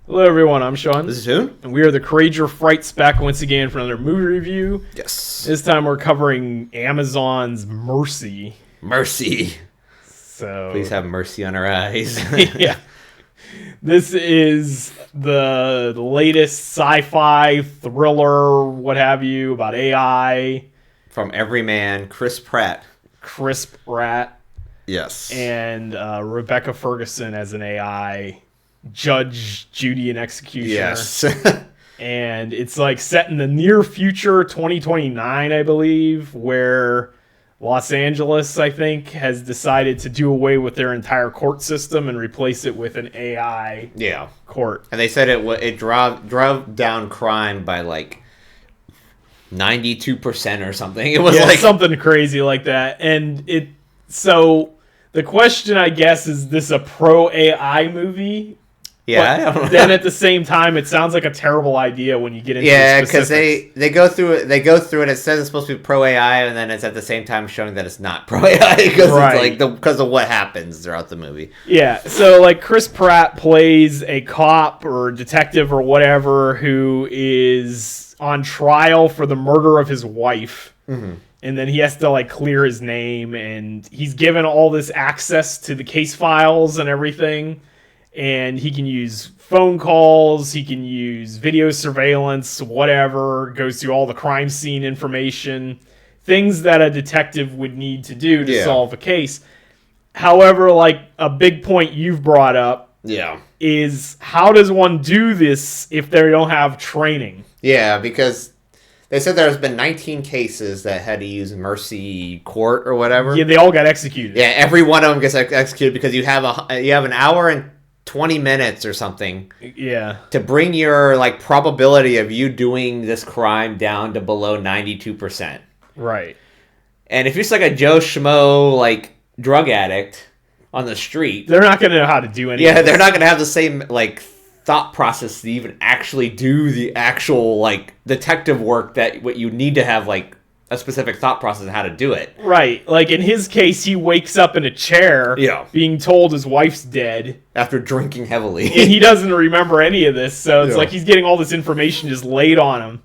Hello everyone, I'm Sean. This is Hoon. And we are the Courageous Frights back once again for another movie review. Yes. This time we're covering Amazon's Mercy. Mercy. So Please have mercy on our eyes. yeah. This is the latest sci-fi thriller, what have you, about AI. From Everyman, Chris Pratt. Chris Pratt. Yes. And Rebecca Ferguson as an AI. Judge, Judy, and Executioner. Yes. And it's like set in the near future, 2029, I believe, where Los Angeles, I think, has decided to do away with their entire court system and replace it with an AI court. And they said it drove down crime by like 92% or something. It was like something crazy like that. And so the question, I guess, is this a pro AI movie? Yeah, I don't know. Then at the same time, it sounds like a terrible idea when you get into the because specifics. they go through it. They go through it. It says it's supposed to be pro AI, and then it's at the same time showing that it's not pro AI because it's like because of what happens throughout the movie. Yeah, so like Chris Pratt plays a cop or detective or whatever who is on trial for the murder of his wife. Mm-hmm. And then he has to like clear his name, and he's given all this access to the case files and everything. And he can use phone calls, he can use video surveillance, whatever, goes through all the crime scene information, things that a detective would need to do to solve a case. However, like a big point you've brought up is how does one do this if they don't have training? Yeah, because they said there's been 19 cases that had to use Mercy Court or whatever. Yeah, they all got executed. Yeah, every one of them gets executed because you have an hour and 20 minutes or something to bring your like probability of you doing this crime down to below 92%. Right. And if you're just like a Joe Schmo like drug addict on the street, they're not going to know how to do anything. Yeah, they're not going to have the same like thought process to even actually do the actual like detective work that what you need to have like a specific thought process on how to do it. Right. Like in his case, he wakes up in a chair being told his wife's dead. After drinking heavily. And he doesn't remember any of this, so it's like he's getting all this information just laid on him.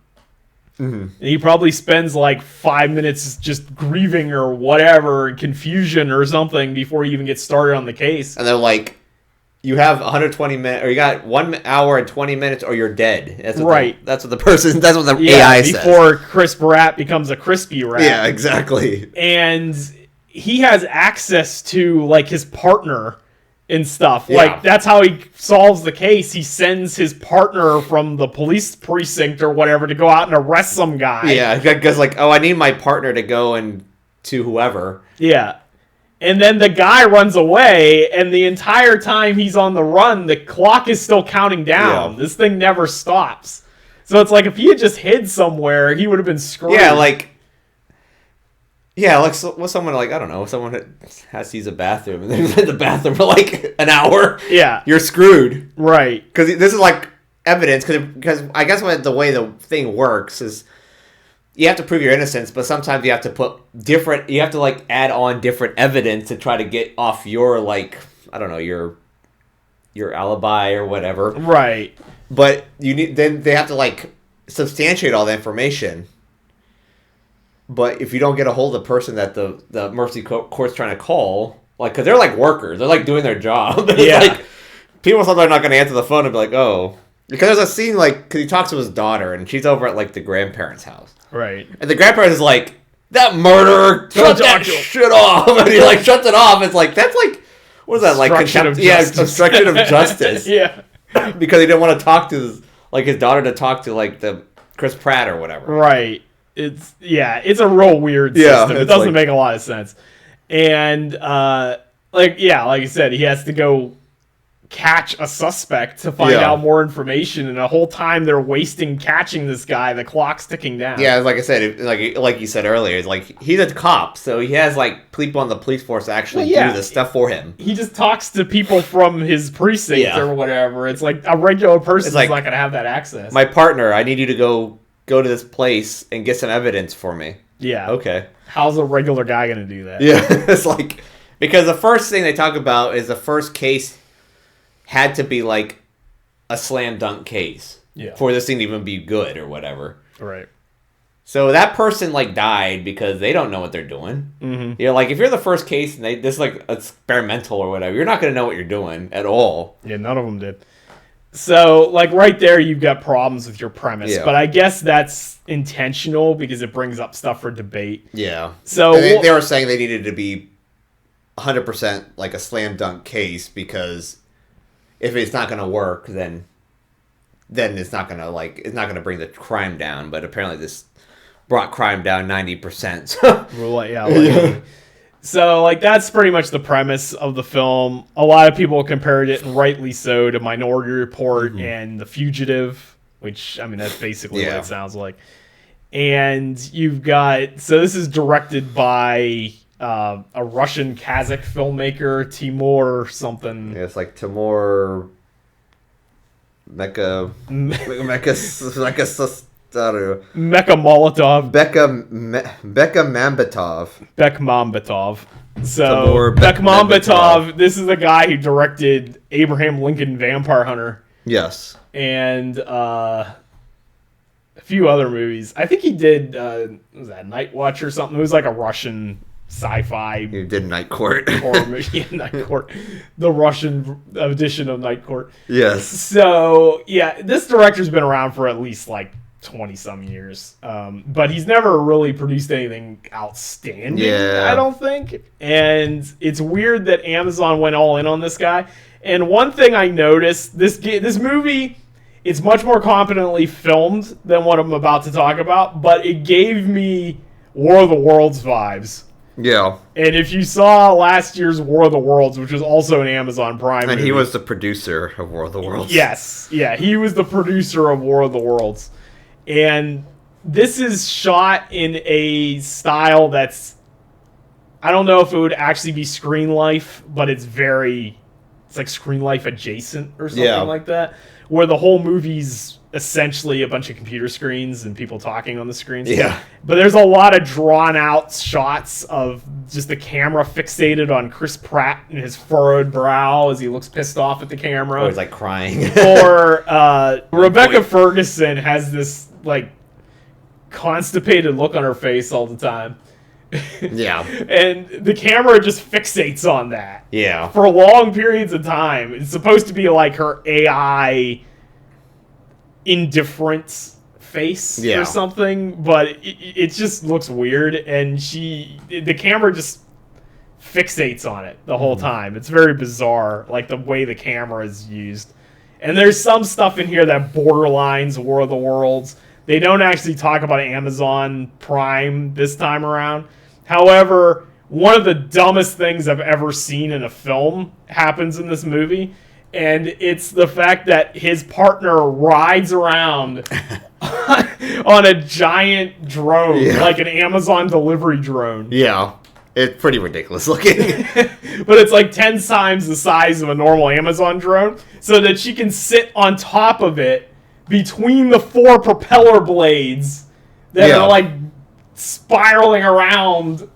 Mm-hmm. And he probably spends like 5 minutes just grieving or whatever, confusion or something before he even gets started on the case. And they're like, you have 120 minutes, or you got 1 hour and 20 minutes, or you're dead. That's what that's what the AI says. Before Chris Pratt becomes a crispy rat. Yeah, exactly. And he has access to like his partner and stuff. Yeah. Like that's how he solves the case. He sends his partner from the police precinct or whatever to go out and arrest some guy. Yeah, because like, I need my partner to go and to whoever. Yeah. And then the guy runs away, and the entire time he's on the run, the clock is still counting down. Yeah. This thing never stops. So it's like if he had just hid somewhere, he would have been screwed. Yeah, like with someone like, I don't know, someone that has to use a bathroom, and they're in the bathroom for like an hour. Yeah. You're screwed. Right. Because this is like evidence, because I guess the way the thing works is, you have to prove your innocence, but sometimes you have to like add on different evidence to try to get off your like, I don't know, your alibi or whatever. Right. But then they have to like substantiate all the information. But if you don't get a hold of the person that the Mercy Court's trying to call, like, because they're like workers, they're like doing their job. Yeah. Like, people thought they're not going to answer the phone and be like, oh. Because there's a scene like, because he talks to his daughter and she's over at like the grandparents' house. Right. And the grandparents is like, that murderer, shut that shit off. And he like shuts it off. It's like, that's like, what is that, like obstruction of justice. Obstruction of justice. Yeah. Because he didn't want to talk to his daughter to talk to like the Chris Pratt or whatever. Right. It's a real weird system. It doesn't make a lot of sense. And like I said, he has to go catch a suspect to find out more information, and the whole time they're wasting catching this guy, the clock's ticking down. Yeah, like I said, like you said earlier, it's like he's a cop, so he has like people on the police force to actually do this stuff for him. He just talks to people from his precinct or whatever. It's like a regular person's like, not going to have that access. My partner, I need you to go to this place and get some evidence for me. Yeah. Okay. How's a regular guy going to do that? Yeah, it's like, because the first thing they talk about is the first case had to be like a slam dunk case Yeah. for this thing to even be good or whatever. Right. So that person like died because they don't know what they're doing. Mm-hmm. You know, like if you're the first case and this is like experimental or whatever, you're not going to know what you're doing at all. Yeah, none of them did. So, like, right there, you've got problems with your premise. Yeah. But I guess that's intentional because it brings up stuff for debate. Yeah. So and they were saying they needed to be 100% like a slam dunk case because if it's not going to work, then it's not going to bring the crime down. But apparently this brought crime down 90%. Yeah. So, like, that's pretty much the premise of the film. A lot of people compared it, and rightly so, to Minority Report and The Fugitive, which, I mean, that's basically what it sounds like. And you've got... So this is directed by a Russian Kazakh filmmaker, Timur something. Yeah, it's like Timur... Mecca Molotov. Becca Mambatov. Bekmambetov. So Bekmambetov, this is the guy who directed Abraham Lincoln Vampire Hunter. Yes. And a few other movies. I think he did, was that Night Watch or something? It was like a Russian sci-fi. He did Night Court. Horror movie. Night Court. The Russian edition of Night Court. Yes. So, yeah, this director's been around for at least like 20-some years. But he's never really produced anything outstanding, I don't think. And it's weird that Amazon went all in on this guy. And one thing I noticed, this movie, it's much more competently filmed than what I'm about to talk about, but it gave me War of the Worlds vibes. Yeah. And if you saw last year's War of the Worlds, which was also an Amazon Prime movie. And he was the producer of War of the Worlds. Yes. Yeah, he was the producer of War of the Worlds. And this is shot in a style that's... I don't know if it would actually be Screen Life, but it's like Screen Life adjacent or something like that. Where the whole movie's essentially a bunch of computer screens and people talking on the screens. Yeah. But there's a lot of drawn out shots of just the camera fixated on Chris Pratt and his furrowed brow as he looks pissed off at the camera. Or he's like crying. Or Rebecca Ferguson has this like constipated look on her face all the time. Yeah. And the camera just fixates on that. Yeah. For long periods of time. It's supposed to be like her AI indifference face or something, but it just looks weird, and the camera just fixates on it the whole time. It's very bizarre, like the way the camera is used. And there's some stuff in here that borderlines War of the Worlds. They don't actually talk about Amazon Prime this time around. However, one of the dumbest things I've ever seen in a film happens in this movie. And it's the fact that his partner rides around on a giant drone, like an Amazon delivery drone. Yeah. It's pretty ridiculous looking. But it's like 10 times the size of a normal Amazon drone, so that she can sit on top of it between the 4 propeller blades that are like spiraling around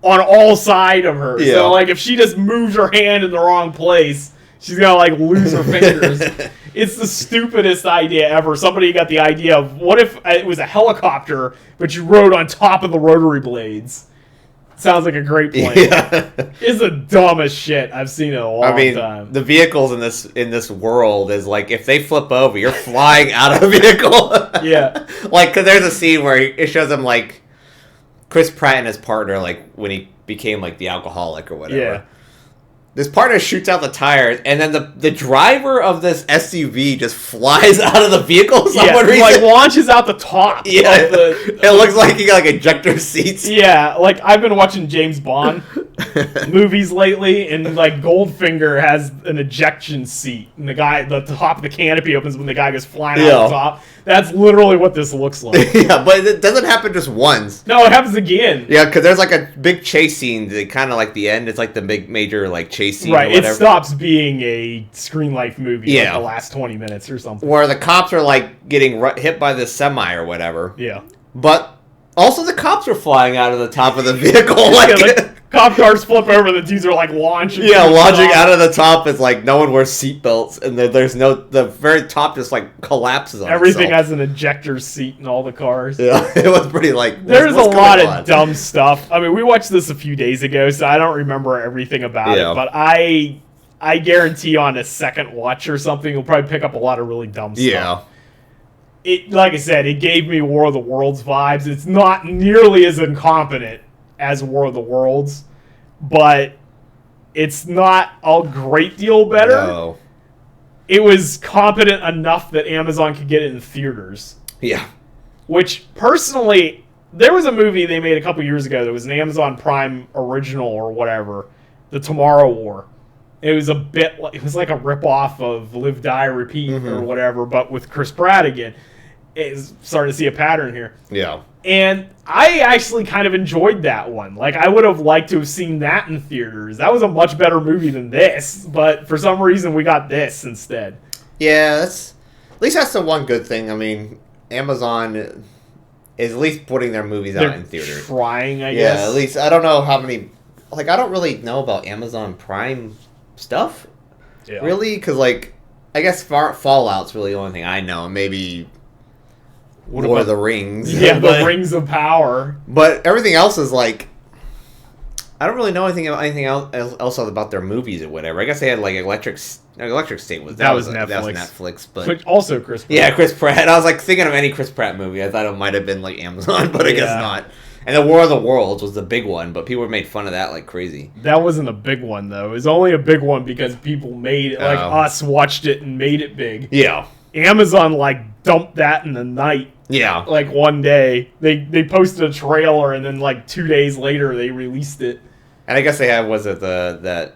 on all sides of her. Yeah. So like if she just moves her hand in the wrong place, she's gonna like lose her fingers. It's the stupidest idea ever. Somebody got the idea of what if it was a helicopter, but you rode on top of the rotary blades. Sounds like a great plan. Yeah. It's the dumbest shit I've seen in a long time. The vehicles in this world is like if they flip over, you're flying out of a vehicle. Yeah. Like, cause there's a scene where it shows him like Chris Pratt and his partner, like when he became like the alcoholic or whatever. Yeah. This partner shoots out the tires, and then the driver of this SUV just flies out of the vehicle. Like launches out the top. Yeah, it looks like he got like ejector seats. Yeah, like I've been watching James Bond movies lately, and like Goldfinger has an ejection seat, and the top of the canopy opens when the guy goes flying out the top. That's literally what this looks like. Yeah, but it doesn't happen just once. No, it happens again. Yeah, because there's like a big chase scene. Kind of like the end. It's like the big major like chase scene. Right, or whatever. it stops being a Screen Life movie like the last 20 minutes or something. Where the cops are like getting hit by the semi or whatever. Yeah. But also the cops are flying out of the top of the vehicle. Cop cars flip over, the dudes are like launching. Yeah, launching out of the top is like no one wears seatbelts, and there's no the very top just like collapses on Everything itself. has an ejector seat in all the cars. Yeah, it was pretty like. There's a lot of dumb stuff. I mean, we watched this a few days ago, so I don't remember everything about it. But I guarantee on a second watch or something, you'll probably pick up a lot of really dumb stuff. Yeah. It, like I said, it gave me War of the Worlds vibes. It's not nearly as incompetent as War of the Worlds, but it's not a great deal better. No. It was competent enough that Amazon could get it in theaters. Yeah. Which, personally, there was a movie they made a couple years ago that was an Amazon Prime original or whatever, The Tomorrow War. It was it was like a ripoff of Live, Die, Repeat or whatever, but with Chris Pratt again. It's starting to see a pattern here. Yeah. And I actually kind of enjoyed that one. Like, I would have liked to have seen that in theaters. That was a much better movie than this, but for some reason we got this instead. Yeah, at least that's the one good thing. I mean, Amazon is at least putting their movies out in theaters. Trying, I guess. Yeah, at least I don't know how many. Like, I don't really know about Amazon Prime stuff, really, because like I guess Fallout's really the only thing I know. Maybe Lord of the Rings. Yeah, the Rings of Power. But everything else is like I don't really know anything else about their movies or whatever. I guess they had like Electric State was that was Netflix. That was Netflix, but which also Chris Pratt. Yeah, Chris Pratt. I was like thinking of any Chris Pratt movie. I thought it might have been like Amazon, but I guess not. And the War of the Worlds was the big one, but people made fun of that like crazy. That wasn't a big one though. It was only a big one because people made it, like us watched it and made it big. Yeah. Amazon like dumped that in the night. Yeah. Like one day they posted a trailer and then like 2 days later they released it. And I guess they have that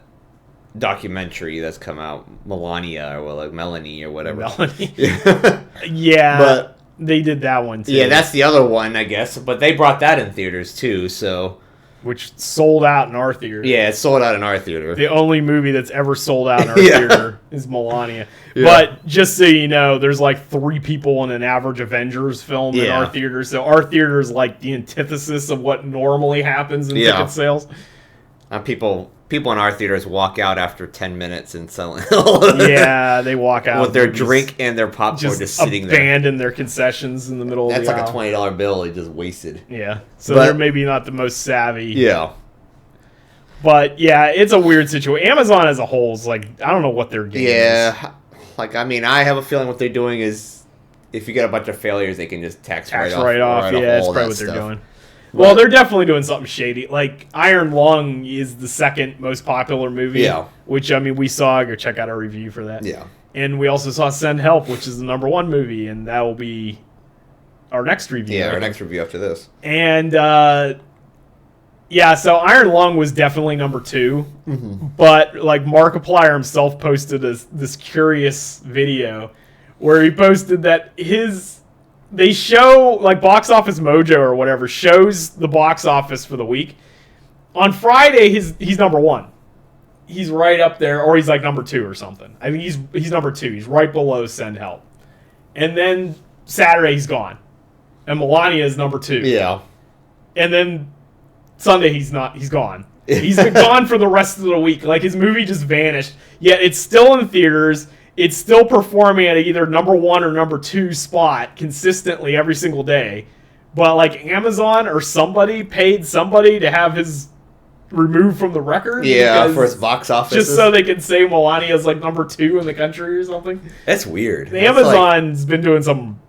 documentary that's come out, Melania or like Melanie or whatever. Melanie. Yeah. Yeah. But they did that one too. Yeah, that's the other one, I guess. But they brought that in theaters too, so which sold out in our theater. Yeah, it sold out in our theater. The only movie that's ever sold out in our theater is Melania. Yeah. But just so you know, there's like 3 people in an average Avengers film in our theater. So our theater is like the antithesis of what normally happens in ticket sales. People in our theaters walk out after 10 minutes and suddenly they walk out with their drink and their popcorn just sitting there. Abandon their concessions in the middle of the aisle. That's like a $20 bill they just wasted. Yeah. So they're maybe not the most savvy. Yeah. But yeah, it's a weird situation. Amazon as a whole is like, I don't know what they're doing. Yeah. Like, I mean, I have a feeling what they're doing is if you get a bunch of failures, they can just tax right off. Yeah, that's probably what they're doing. Well, they're definitely doing something shady. Like, Iron Lung is the second most popular movie. Yeah. Which, I mean, we saw. Go check out our review for that. Yeah. And we also saw Send Help, which is the #1 movie, and that will be our next review. Yeah, our next review after this. And, so Iron Lung was definitely #2. Mm-hmm. But, like, Markiplier himself posted this curious video where he posted that they show, like, Box Office Mojo or whatever, shows the box office for the week. On Friday, he's #1. He's right up there, or he's, like, #2 or something. I think he's #2. He's right below Send Help. And then Saturday, he's gone. And Melania is #2. Yeah. And then Sunday, he's gone. He's been gone for the rest of the week. Like, his movie just vanished. Yet it's still in theaters. It's still performing at either #1 or #2 spot consistently every single day. But, like, Amazon or somebody paid somebody to have his removed from the record. Yeah, for his box office. Just so they can say Melania's, like, #2 in the country or something. That's weird. Amazon's been doing some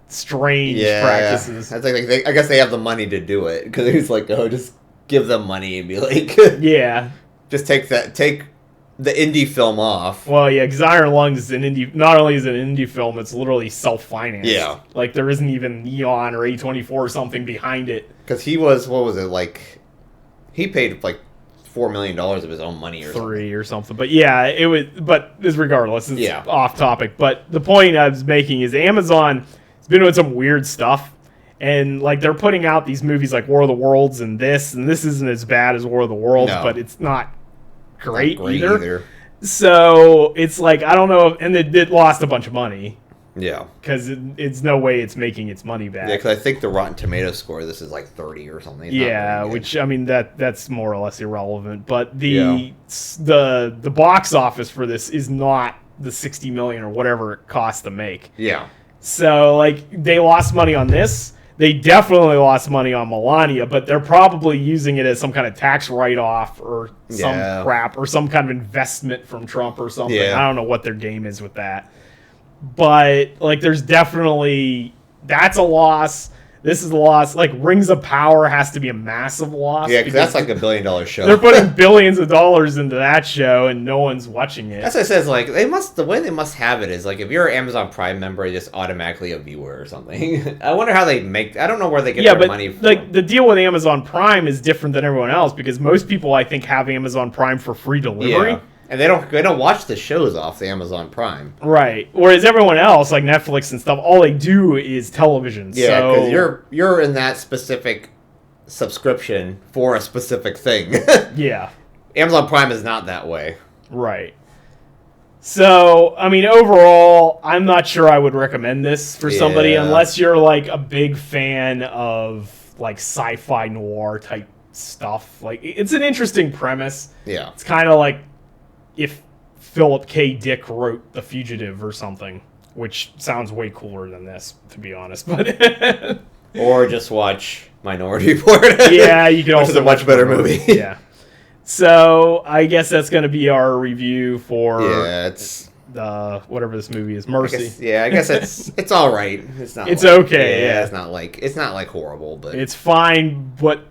strange practices. That's like I guess they have the money to do it. Because he's like, oh, just give them money and be like... yeah. Just take the indie film off. Well, yeah, because Iron Lungs is an indie. Not only is it an indie film, it's literally self-financed. Yeah, like there isn't even Neon or A24 or something behind it. Because he was, what was it like? He paid like $4 million of his own money or $3 or something. But yeah, it was. But regardless, it's off topic. But the point I was making is Amazon has been doing some weird stuff. And, like, they're putting out these movies like War of the Worlds and this isn't as bad as War of the Worlds, but it's not great either. So it's like, I don't know, and it lost a bunch of money. Yeah. Because it's no way it's making its money back. Yeah, because I think the Rotten Tomato score this is like 30 or something. It's yeah, which I mean that's more or less irrelevant. But Yeah. the box office for this is not the 60 million or whatever it cost to make. Yeah. So like they lost money on this. They definitely lost money on Melania, but they're probably using it as some kind of tax write-off or some crap or some kind of investment from Trump or something. Yeah. I don't know what their game is with that. But like there's definitely that's a loss. This is a loss. Like Rings of Power has to be a massive loss. Yeah, because that's like $1 billion show. They're putting billions of dollars into that show and no one's watching it. That's what it says. Like the way they must have it is like if you're an Amazon Prime member, you're just automatically a viewer or something. I wonder how they make. I don't know where they get their money from. Like the deal with Amazon Prime is different than everyone else because most people I think have Amazon Prime for free delivery. Yeah. And they don't watch the shows off the Amazon Prime. Right. Whereas everyone else, like Netflix and stuff, all they do is television. Yeah, because you're in that specific subscription for a specific thing. Yeah. Amazon Prime is not that way. Right. So, I mean, overall, I'm not sure I would recommend this for somebody unless you're like a big fan of like sci-fi noir type stuff. Like, it's an interesting premise. Yeah. It's kind of like if Philip K. Dick wrote The Fugitive or something, which sounds way cooler than this, to be honest. But or just watch Minority Report. Yeah, you can also. Which is a much better movie. Yeah. So I guess that's going to be our review for it's the whatever this movie is, Mercy. I guess it's all right. It's not. It's like, okay. Yeah, it's not like horrible, but it's fine. But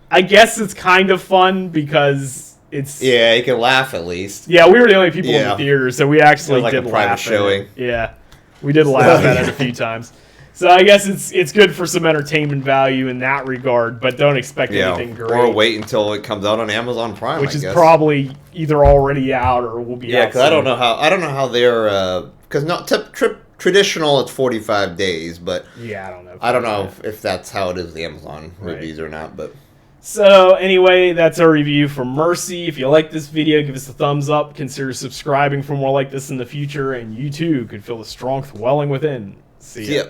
I guess it's kind of fun because. You can laugh at least. Yeah, we were the only people in the theater, so we actually like did a private laugh showing. at it. Yeah, we did laugh at it a few times. So I guess it's good for some entertainment value in that regard, but don't expect anything great. Or wait until it comes out on Amazon Prime, which is probably either already out or will be out. Yeah, because I don't know how they're because traditional it's 45 days, but I don't know if that's how it is the Amazon reviews or not, but. So anyway, that's our review for Mercy. If you like this video, give us a thumbs up. Consider subscribing for more like this in the future, and you too could feel the strength welling within. See ya.